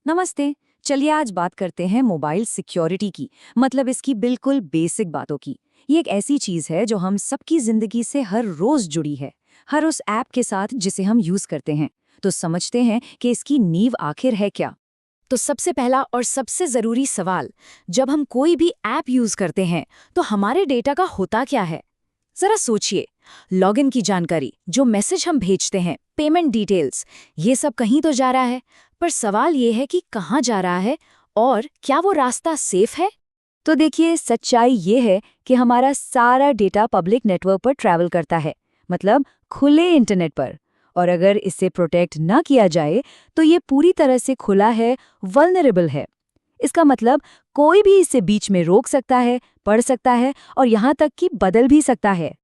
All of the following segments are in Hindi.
नमस्ते। चलिए आज बात करते हैं मोबाइल सिक्योरिटी की, मतलब इसकी बिल्कुल बेसिक बातों की। ये एक ऐसी चीज है जो हम सबकी जिंदगी से हर रोज जुड़ी है, हर उस ऐप के साथ जिसे हम यूज करते हैं। तो समझते हैं कि इसकी नींव आखिर है क्या। तो सबसे पहला और सबसे ज़रूरी सवाल, जब हम कोई भी ऐप यूज़ करते हैं तो हमारे डेटा का होता क्या है? ज़रा सोचिए। लॉगिन की जानकारी, जो मैसेज हम भेजते हैं, पेमेंट डिटेल्स, ये सब कहीं तो जा रहा है। पर सवाल ये है कि कहाँ जा रहा है और क्या वो रास्ता सेफ है? तो देखिए, सच्चाई ये है कि हमारा सारा डेटा पब्लिक नेटवर्क पर ट्रैवल करता है, मतलब खुले इंटरनेट पर। और अगर इसे प्रोटेक्ट ना किया जाए तो ये पूरी तरह से खुला है, वल्नरेबल है। इसका मतलब कोई भी इसे बीच में रोक सकता है, पढ़ सकता है और यहाँ तक कि बदल भी सकता है।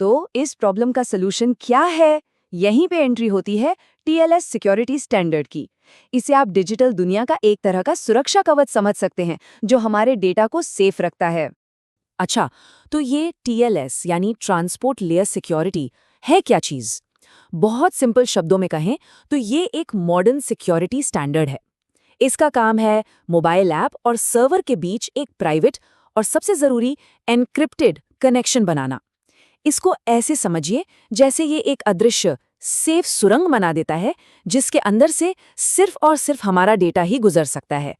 तो इस प्रॉब्लम का सलूशन क्या है? यहीं पे एंट्री होती है टीएलएस सिक्योरिटी स्टैंडर्ड की। इसे आप डिजिटल दुनिया का एक तरह का सुरक्षा कवच समझ सकते हैं, जो हमारे डेटा को सेफ रखता है। अच्छा, तो ये TLS यानी ट्रांसपोर्ट लेयर सिक्योरिटी है क्या चीज़? बहुत सिंपल शब्दों में कहें तो ये एक मॉडर्न सिक्योरिटी स्टैंडर्ड है। इसका काम है मोबाइल ऐप और सर्वर के बीच एक प्राइवेट और सबसे ज़रूरी एन्क्रिप्टेड कनेक्शन बनाना। इसको ऐसे समझिए जैसे ये एक अदृश्य सेफ सुरंग बना देता है, जिसके अंदर से सिर्फ और सिर्फ हमारा डेटा ही गुजर सकता है।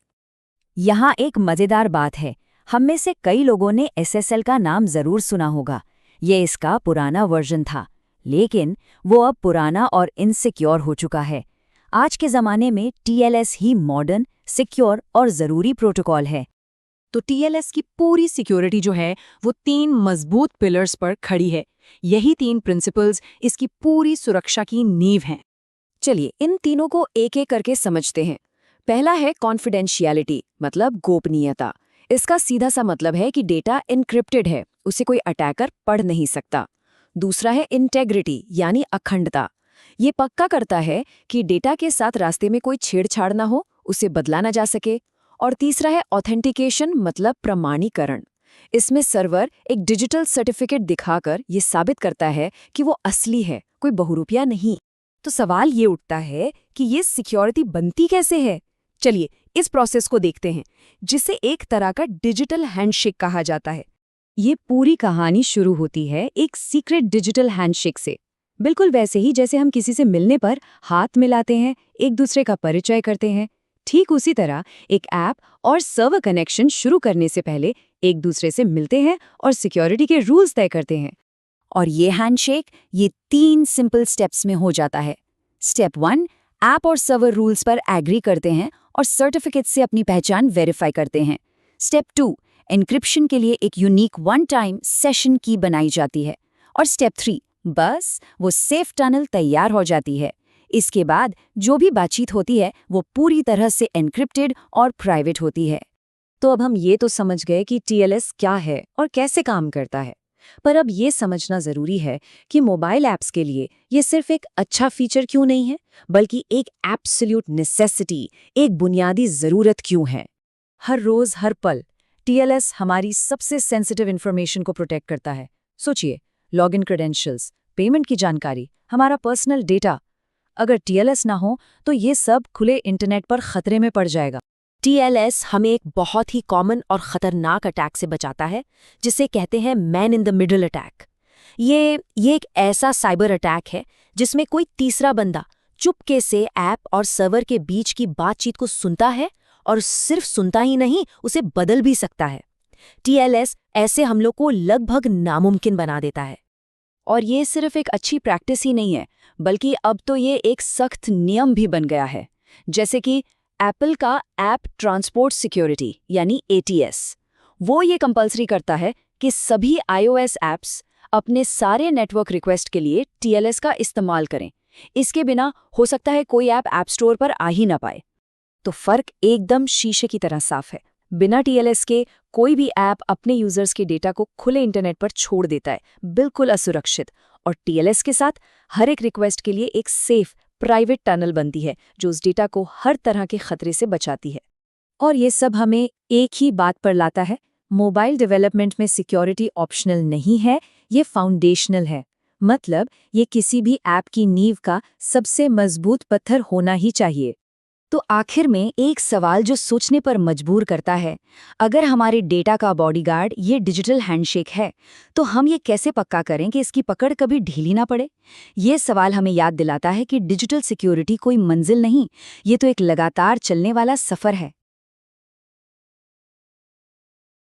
यहाँ एक मजेदार बात है। हम में से कई लोगों ने एसएसएल का नाम जरूर सुना होगा। ये इसका पुराना वर्जन था, लेकिन वो अब पुराना और इनसिक्योर हो चुका है। आज के ज़माने में टीएलएस ही मॉडर्न, सिक्योर और ज़रूरी प्रोटोकॉल है। तो TLS की पूरी सिक्योरिटी जो है वो 3 मजबूत पिलर्स पर खड़ी है। यही 3 प्रिंसिपल्स इसकी पूरी सुरक्षा की नींव हैं। चलिए इन तीनों को एक एक करके समझते हैं। पहला है कॉन्फिडेंशियलिटी, मतलब गोपनीयता। इसका सीधा सा मतलब है कि डेटा एन्क्रिप्टेड है, उसे कोई अटैकर पढ़ नहीं सकता। दूसरा है इंटेग्रिटी, यानी अखंडता। ये पक्का करता है कि डेटा के साथ रास्ते में कोई छेड़छाड़ ना हो, उसे बदला ना जा सके। और तीसरा है ऑथेंटिकेशन, मतलब प्रमाणीकरण। इसमें सर्वर एक डिजिटल सर्टिफिकेट दिखाकर ये साबित करता है कि वो असली है, कोई बहुरूपिया नहीं। तो सवाल ये उठता है कि ये सिक्योरिटी बनती कैसे है? चलिए इस प्रोसेस को देखते हैं, जिसे एक तरह का डिजिटल हैंडशेक कहा जाता है। ये पूरी कहानी शुरू होती है एक सीक्रेट डिजिटल हैंडशेक से। बिल्कुल वैसे ही जैसे हम किसी से मिलने पर हाथ मिलाते हैं, एक दूसरे का परिचय करते हैं। ठीक उसी तरह एक ऐप और सर्वर कनेक्शन शुरू करने से पहले एक दूसरे से मिलते हैं और सिक्योरिटी के रूल्स तय करते हैं। और ये हैंडशेक ये 3 सिंपल स्टेप्स में हो जाता है। स्टेप 1, ऐप और सर्वर रूल्स पर एग्री करते हैं और सर्टिफिकेट से अपनी पहचान वेरीफाई करते हैं। स्टेप 2, एन्क्रिप्शन के लिए एक यूनिक वन टाइम सेशन की बनाई जाती है। और स्टेप 3, बस वो सेफ टनल तैयार हो जाती है। इसके बाद जो भी बातचीत होती है वो पूरी तरह से एन्क्रिप्टेड और प्राइवेट होती है। तो अब हम ये तो समझ गए कि टीएलएस क्या है और कैसे काम करता है। पर अब ये समझना जरूरी है कि मोबाइल ऐप्स के लिए ये सिर्फ एक अच्छा फीचर क्यों नहीं है, बल्कि एक एब्सोल्यूट नेसेसिटी, एक बुनियादी जरूरत क्यों है। हर रोज हर पल टीएलएस हमारी सबसे सेंसिटिव इंफॉर्मेशन को प्रोटेक्ट करता है। सोचिए, लॉगिन क्रेडेंशियल्स, पेमेंट की जानकारी, हमारा पर्सनल डेटा। अगर टीएलएस ना हो तो ये सब खुले इंटरनेट पर खतरे में पड़ जाएगा। TLS हमें एक बहुत ही कॉमन और खतरनाक अटैक से बचाता है, जिसे कहते हैं man in the middle attack. ये एक ऐसा साइबर अटैक है जिसमें कोई तीसरा बंदा चुपके से ऐप और सर्वर के बीच की बातचीत को सुनता है, और सिर्फ सुनता ही नहीं, उसे बदल भी सकता है। TLS ऐसे हमलों को लगभग नामुमकिन बना देता है। और ये सिर्फ एक अच्छी प्रैक्टिस ही नहीं है, बल्कि अब तो ये एक सख्त नियम भी बन गया है। जैसे कि एप्पल का ऐप ट्रांसपोर्ट सिक्योरिटी यानी ATS, वो ये कंपलसरी करता है कि सभी iOS ऐप्स अपने सारे नेटवर्क रिक्वेस्ट के लिए TLS का इस्तेमाल करें। इसके बिना हो सकता है कोई ऐप स्टोर पर आ ही ना पाए। तो फर्क एकदम शीशे की तरह साफ है। बिना टीएलएस के कोई भी ऐप अपने यूजर्स के डेटा को खुले इंटरनेट पर छोड़ देता है, बिल्कुल असुरक्षित। और टीएलएस के साथ हर एक रिक्वेस्ट के लिए एक सेफ प्राइवेट टनल बनती है, जो उस डेटा को हर तरह के खतरे से बचाती है। और ये सब हमें एक ही बात पर लाता है, मोबाइल डेवलपमेंट में सिक्योरिटी ऑप्शनल नहीं है, ये फाउंडेशनल है। मतलब ये किसी भी ऐप की नींव का सबसे मजबूत पत्थर होना ही चाहिए। तो आखिर में एक सवाल जो सोचने पर मजबूर करता है, अगर हमारे डेटा का बॉडीगार्ड ये डिजिटल हैंडशेक है, तो हम ये कैसे पक्का करें कि इसकी पकड़ कभी ढीली ना पड़े? ये सवाल हमें याद दिलाता है कि डिजिटल सिक्योरिटी कोई मंजिल नहीं, ये तो एक लगातार चलने वाला सफर है।